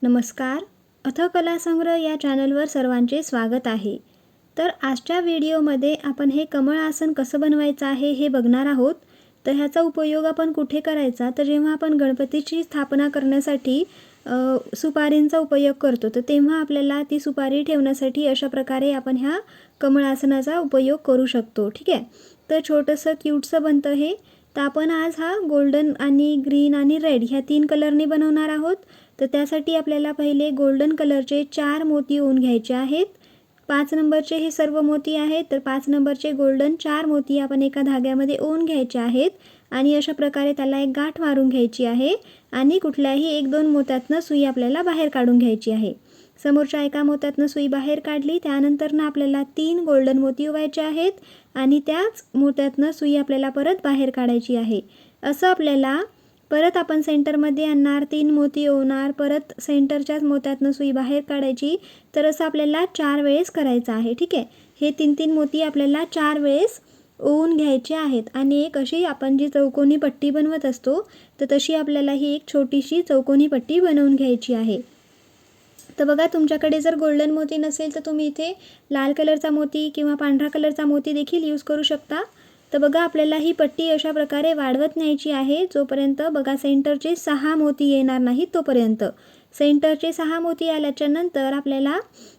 नमस्कार. कला संग्रह या चॅनलवर सर्वांचे स्वागत आहे. तर आजच्या व्हिडिओमध्ये आपण हे कमळ आसन कसं बनवायचं आहे हे बघणार आहोत. तर ह्याचा उपयोग आपण कुठे करायचा, तर जेव्हा आपण गणपतीची स्थापना करण्यासाठी सुपारींचा उपयोग करतो, तर तेव्हा आपल्याला ती सुपारी ठेवण्यासाठी अशा प्रकारे आपण ह्या कमळ आसनाचा उपयोग करू शकतो. ठीक आहे. तर छोटंसं क्यूटचं बनतं हे. तर आपण आज हा गोल्डन आणि ग्रीन आणि रेड ह्या 3 कलरने बनवणार आहोत. तर त्यासाठी आपल्याला पहिले गोल्डन कलरचे 4 मोती ओवून घ्यायचे आहेत. 5 नंबरचे हे सर्व मोती आहेत. तर 5 नंबरचे गोल्डन 4 मोती आपण एका धाग्यामध्ये ओवून घ्यायचे आहेत आणि अशा प्रकारे त्याला एक गाठ मारून घ्यायची आहे आणि कुठल्याही 1-2 मोत्यातनं सुई आपल्याला बाहेर काढून घ्यायची आहे. समोरच्या एका मोत्यातनं सुई बाहेर काढली, त्यानंतरनं आपल्याला 3 गोल्डन मोती ओवायचे आहेत आणि त्याच मोत्यातनं सुई आपल्याला परत बाहेर काढायची आहे. असं आपल्याला परत आपण सेंटरमध्ये आणणार, 3 मोती ओवणार, परत सेंटरच्याच मोत्यातनं सुई बाहेर काढायची. तर असं आपल्याला 4 वेळेस करायचं आहे. ठीक आहे. हे 3-3 मोती आपल्याला 4 वेळेस ओवून घ्यायचे आहेत आणि एक अशी आपण जी चौकोनी पट्टी बनवत असतो, तर तशी आपल्याला ही एक छोटीशी चौकोनी पट्टी बनवून घ्यायची आहे. तर बघा, तुमच्याकडे जर गोल्डन मोती नसेल तर तुम्ही इथे लाल कलरचा मोती किंवा पांढरा कलरचा मोती देखील यूज करू शकता. तर बघा, आपल्याला ही पट्टी अशा प्रकारे वाढवत न्यायची आहे जोपर्यंत बघा सेंटरचे 6 मोती येणार नाहीत तोपर्यंत. सेंटरचे 6 मोती आल्याच्या नंतर आपल्याला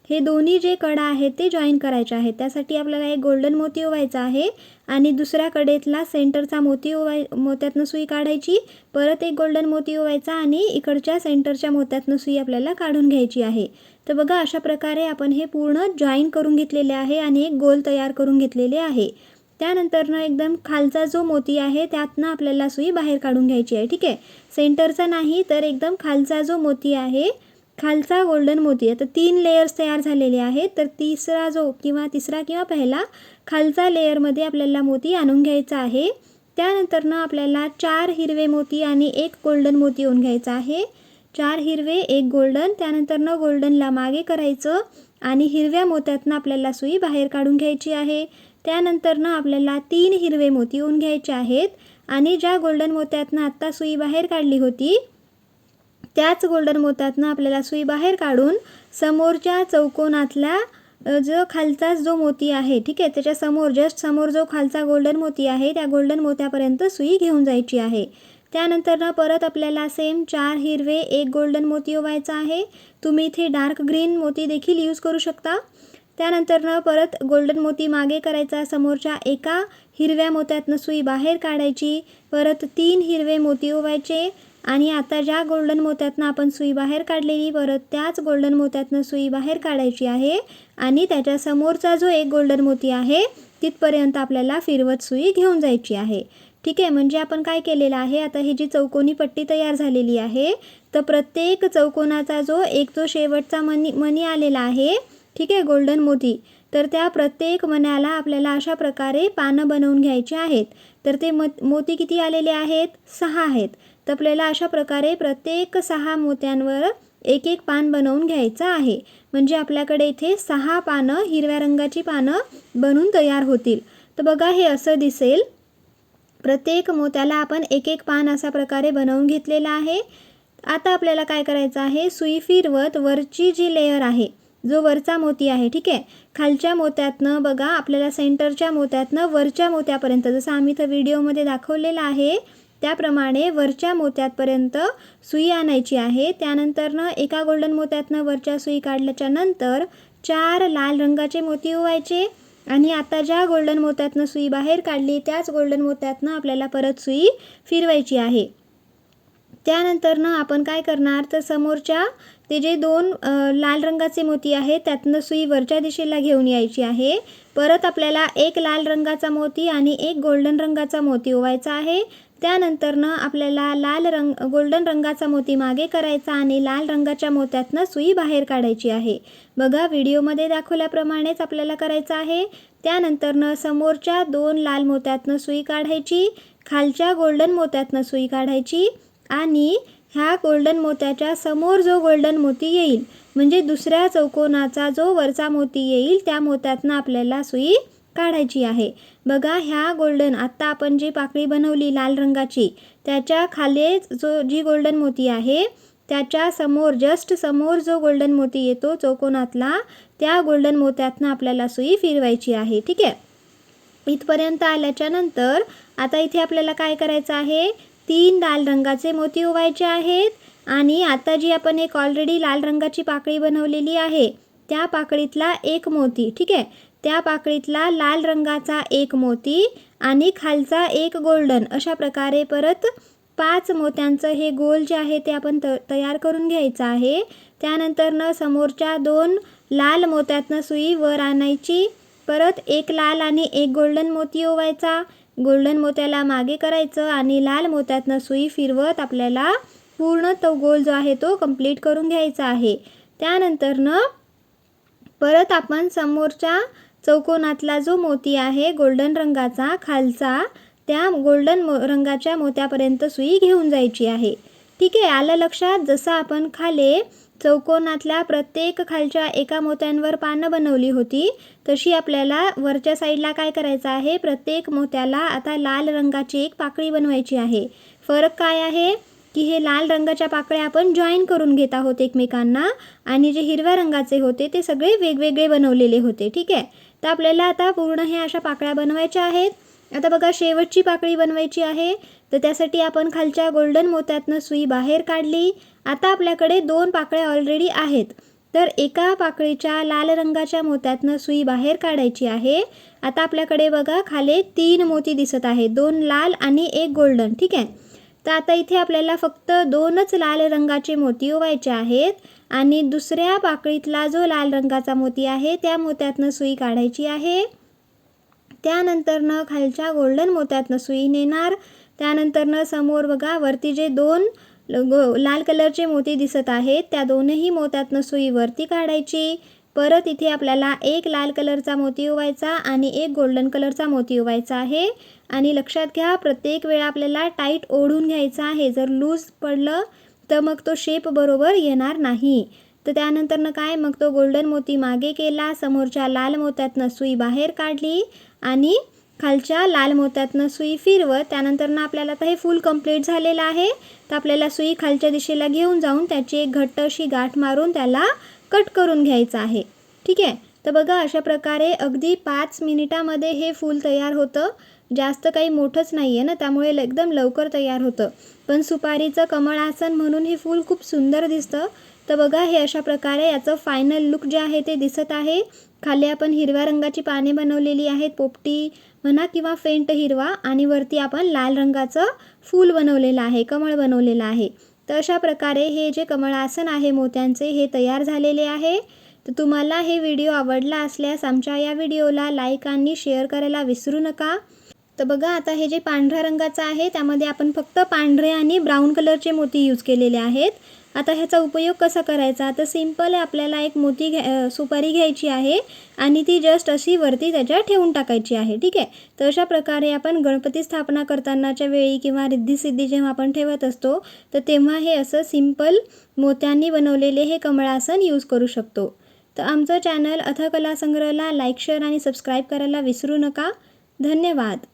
हे दोन्ही जे कडा आहेत ते जॉईन करायचे आहेत. त्यासाठी आपल्याला एक गोल्डन मोती ओवायचा आहे आणि दुसऱ्या कडेतला सेंटरचा मोत्यातनं सुई काढायची, परत एक गोल्डन मोती ओवायचा आणि इकडच्या सेंटरच्या मोत्यातनं सुई आपल्याला काढून घ्यायची आहे. तर बघा, अशा प्रकारे आपण हे पूर्ण जॉईन करून घेतलेले आहे आणि एक गोल तयार करून घेतलेले आहे. त्यानंतरनं एकदम खालचा जो मोती आहे त्यातनं आपल्याला सुई बाहेर काढून घ्यायची आहे. ठीक आहे. सेंटरचा नाही, तर एकदम खालचा जो मोती आहे, खालचा गोल्डन मोती आहे. तर 3 लेयर्स तयार झालेले आहेत. तर तिसरा किंवा पहिला खालचा लेयरमध्ये आपल्याला मोती आणून घ्यायचा आहे. त्यानंतरनं आपल्याला 4 हिरवे मोती आणि 1 गोल्डन मोती ओवून घ्यायचा आहे. 4 हिरवे 1 गोल्डन. त्यानंतरनं गोल्डनला मागे करायचं आणि हिरव्या मोत्यातनं आपल्याला सुई बाहेर काढून घ्यायची आहे. त्यानंतरनं आपल्याला 3 हिरवे मोती ओवून घ्यायचे आहेत आणि ज्या गोल्डन मोत्यातनं आत्ता सुई बाहेर काढली होती त्याच गोल्डन मोत्यातनं आपल्याला सुई बाहेर काढून समोरच्या चौकोनातला जो खालचा जो मोती आहे, ठीक आहे, त्याच्या जस्ट समोर जो खालचा गोल्डन मोती आहे त्या गोल्डन मोत्यापर्यंत सुई घेऊन जायची आहे. त्यानंतरनं परत आपल्याला सेम 4 हिरवे 1 गोल्डन मोती ओवायचा आहे. तुम्ही इथे डार्क ग्रीन मोती देखील यूज करू शकता. त्यानंतरनं परत गोल्डन मोती मागे करायचा, समोरच्या एका हिरव्या मोत्यातनं सुई बाहेर काढायची, परत 3 हिरवे मोती ओवायचे आणि आता ज्या गोल्डन मोत्यातनं आपण सुई बाहेर काढलेली परत त्याच गोल्डन मोत्यातनं सुई बाहेर काढायची आहे आणि त्याच्या समोरचा जो एक गोल्डन मोती आहे तिथपर्यंत आपल्याला फिरवत सुई घेऊन जायची आहे. ठीक आहे. म्हणजे आपण काय केलेलं आहे, आता ही जी चौकोनी पट्टी तयार झालेली आहे, तर प्रत्येक चौकोनाचा जो शेवटचा मणी आलेला आहे, ठीक आहे, गोल्डन मोती, तर त्या प्रत्येक मण्याला आपल्याला अशा प्रकारे पानं बनवून घ्यायची आहेत. तर ते मोती किती आलेले आहेत? 6 आहेत. तर आपल्याला अशा प्रकारे प्रत्येक 6 मोत्यांवर एक एक पान बनवून घ्यायचं आहे. म्हणजे आपल्याकडे इथे 6 पानं, हिरव्या रंगाची पानं बनून तयार होतील. तर बघा, हे असं दिसेल. प्रत्येक मोत्याला आपण एक एक पान अशा प्रकारे बनवून घेतलेलं आहे. आता आपल्याला काय करायचं आहे, सुई फिरवत वरची जी लेयर आहे, जो वरचा मोती आहे, ठीक आहे, खालच्या मोत्यातनं बघा आपल्याला सेंटरच्या मोत्यातनं वरच्या मोत्यापर्यंत, जसं आम्ही तर व्हिडिओमध्ये दाखवलेलं आहे त्याप्रमाणे वरच्या मोत्यापर्यंत सुई आणायची आहे. त्यानंतरनं एका गोल्डन मोत्यातनं वरच्या सुई काढल्याच्या नंतर 4 लाल रंगाचे मोती ओवायचे आणि आता ज्या गोल्डन मोत्यातनं सुई बाहेर काढली त्याच गोल्डन मोत्यातनं आपल्याला परत सुई फिरवायची आहे. त्यानंतरनं आपण काय करणार, तर समोरच्या ते जे 2 लाल रंगाचे मोती आहेत त्यातनं सुई वरच्या दिशेला घेऊन यायची आहे. परत आपल्याला 1 लाल रंगाचा मोती आणि 1 गोल्डन रंगाचा मोती ओवायचा आहे. त्यानंतरनं आपल्याला गोल्डन रंगाचा मोती मागे करायचा आणि लाल रंगाच्या मोत्यातनं सुई बाहेर काढायची आहे. बघा, व्हिडिओमध्ये दाखवल्याप्रमाणेच आपल्याला करायचं आहे. त्यानंतरनं समोरच्या 2 लाल मोत्यातनं सुई काढायची, खालच्या गोल्डन मोत्यातनं सुई काढायची आणि ह्या गोल्डन मोत्याच्या समोर जो गोल्डन मोती येईल, म्हणजे दुसऱ्या चौकोनाचा जो वरचा मोती येईल त्या मोत्यातनं आपल्याला सुई काढायची आहे. बघा, ह्या गोल्डन आत्ता आपण जी पाकळी बनवली लाल रंगाची त्याच्या खाली जी गोल्डन मोती आहे त्याच्या समोर जस्ट समोर जो गोल्डन मोती येतो चौकोनातला, त्या गोल्डन मोत्यातनं आपल्याला सुई फिरवायची आहे. ठीक आहे. इथपर्यंत आल्याच्या नंतर आता इथे आपल्याला काय करायचं आहे, 3 लाल रंगाचे मोती ओवायचे आहेत आणि आता जी आपण एक ऑलरेडी लाल रंगाची पाकळी बनवलेली आहे त्या पाकळीतला एक मोती, ठीक आहे, त्या पाकळीतला लाल रंगाचा एक मोती आणि खालचा एक गोल्डन, अशा प्रकारे परत 5 मोत्यांचं हे गोल जे आहे ते आपण तयार करून घ्यायचं आहे. त्यानंतर समोरच्या 2 लाल मोत्यातनं सुई वर आणायची, परत एक लाल आणि एक गोल्डन मोती ओवायचा, गोल्डन मोत्याला मागे करायचं आणि लाल मोत्यातनं सुई फिरवत आपल्याला पूर्ण तो गोल जो आहे तो कंप्लीट करून घ्यायचा आहे. त्यानंतर परत आपण समोरच्या चौकोनातला जो मोती आहे गोल्डन रंगाचा खालचा, त्या गोल्डन रंगाच्या मोत्यापर्यंत सुई घेऊन जायची आहे. ठीक आहे, आलं लक्षात. जसं आपण खाली चौकोनातल्या प्रत्येक खालच्या एका मोत्यांवर पानं बनवली होती तशी आपल्याला वरच्या साईडला काय करायचं आहे, प्रत्येक मोत्याला आता लाल रंगाची एक पाकळी बनवायची आहे. फरक काय आहे की हे लाल रंगाच्या पाकळ्या आपण जॉईन करून घेत आहोत एकमेकांना आणि जे हिरव्या रंगाचे होते ते सगळे वेगवेगळे बनवलेले होते. ठीक आहे, तर आपल्याला आता पूर्ण हे अशा पाकळ्या बनवायच्या आहेत. आता बघा शेवटची पाकळी बनवायची आहे, तर त्यासाठी आपण खालच्या गोल्डन मोत्यातनं सुई बाहेर काढली. आता आपल्याकडे 2 पाकळ्या ऑलरेडी आहेत, तर एका पाकळीच्या लाल रंगाच्या मोत्यातनं सुई बाहेर काढायची आहे. आता आपल्याकडे बघा खाली 3 मोती दिसत आहेत, 2 लाल आणि एक गोल्डन. ठीक आहे, तर आता इथे आपल्याला फक्त 2च लाल रंगाचे मोती ओवायचे आहेत आणि दुसऱ्या पाकळीतला जो लाल रंगाचा मोती आहे त्या मोत्यातनं सुई काढायची आहे. त्यानंतर खालच्या गोल्डन मोत्यातनं सुई नेणार. त्यानंतर समोर बघा वरती जे 2 लाल कलरचे मोती दिसत आहेत त्या दोनही मोत्यातनं सुई वरती काढायची. परत इथे आपल्याला एक लाल कलरचा मोती ओवायचा आणि एक गोल्डन कलरचा मोती ओवायचा आहे. आणि लक्षात घ्या, प्रत्येक वेळा आपल्याला टाईट ओढून घ्यायचं आहे. जर लूज पडलं तर मग तो शेप बरोबर येणार नाही. तर त्यानंतर काय, मग तो गोल्डन मोती मागे केला, समोरच्या लाल मोत्यातनं सुई बाहेर काढली आणि खालच्या लाल मोत्यातनं सुई फिरवत त्यानंतर आपल्याला आता हे फुल कंप्लीट झालेलं आहे. तर आपल्याला सुई खालच्या दिशेला घेऊन जाऊन त्याची एक घट्ट अशी गाठ मारून त्याला कट करून घ्यायचं आहे. ठीक आहे, तर बघा अशा प्रकारे अगदी 5 मिनिटामध्ये हे फूल तयार होतं. जास्त काही मोठंच नाही आहे ना, त्यामुळे एकदम लवकर तयार होतं. पण सुपारीचं कमळ आसन म्हणून हे फूल खूप सुंदर दिसतं. तर बघा हे अशा प्रकारे याचं फायनल लुक जे आहे ते दिसत आहे. खाली आपण हिरव्या रंगाची पाने बनवलेली आहेत, पोपटी म्हणा किंवा फेंट हिरवा, आणि वरती आपण लाल रंगाचं फूल बनवलेलं आहे, कमळ बनवलेलं आहे. तर अशा प्रकारे हे जे कमळ आसन आहे मोत्यांचे हे तयार झालेले आहे. तर तुम्हाला हे व्हिडिओ आवडला असल्यास आमच्या या व्हिडिओला लाईक आणि शेअर करायला विसरू नका. तर बघा आता हे जे पांढऱ्या रंगाचं आहे त्यामध्ये आपण फक्त पांढरे आणि ब्राऊन कलरचे मोती यूज केलेले आहेत. आता ह्याचा उपयोग कसा करायचा, तर सिंपल आहे, आपल्याला एक सुपारी घ्यायची आहे आणि ती जस्ट अशी वरती त्याच्या ठेवून टाकायची आहे. ठीक आहे, तर अशा प्रकारे आपण गणपती स्थापना करतानाच्या वेळी किंवा रिद्धी जेव्हा आपण ठेवत असतो तर तेव्हा हे असं सिंपल मोत्यांनी बनवलेले हे कमळासन यूज करू शकतो. तर आमचं चॅनल अथकला संग्रहला लाईक, शेअर आणि सबस्क्राईब करायला विसरू नका. धन्यवाद.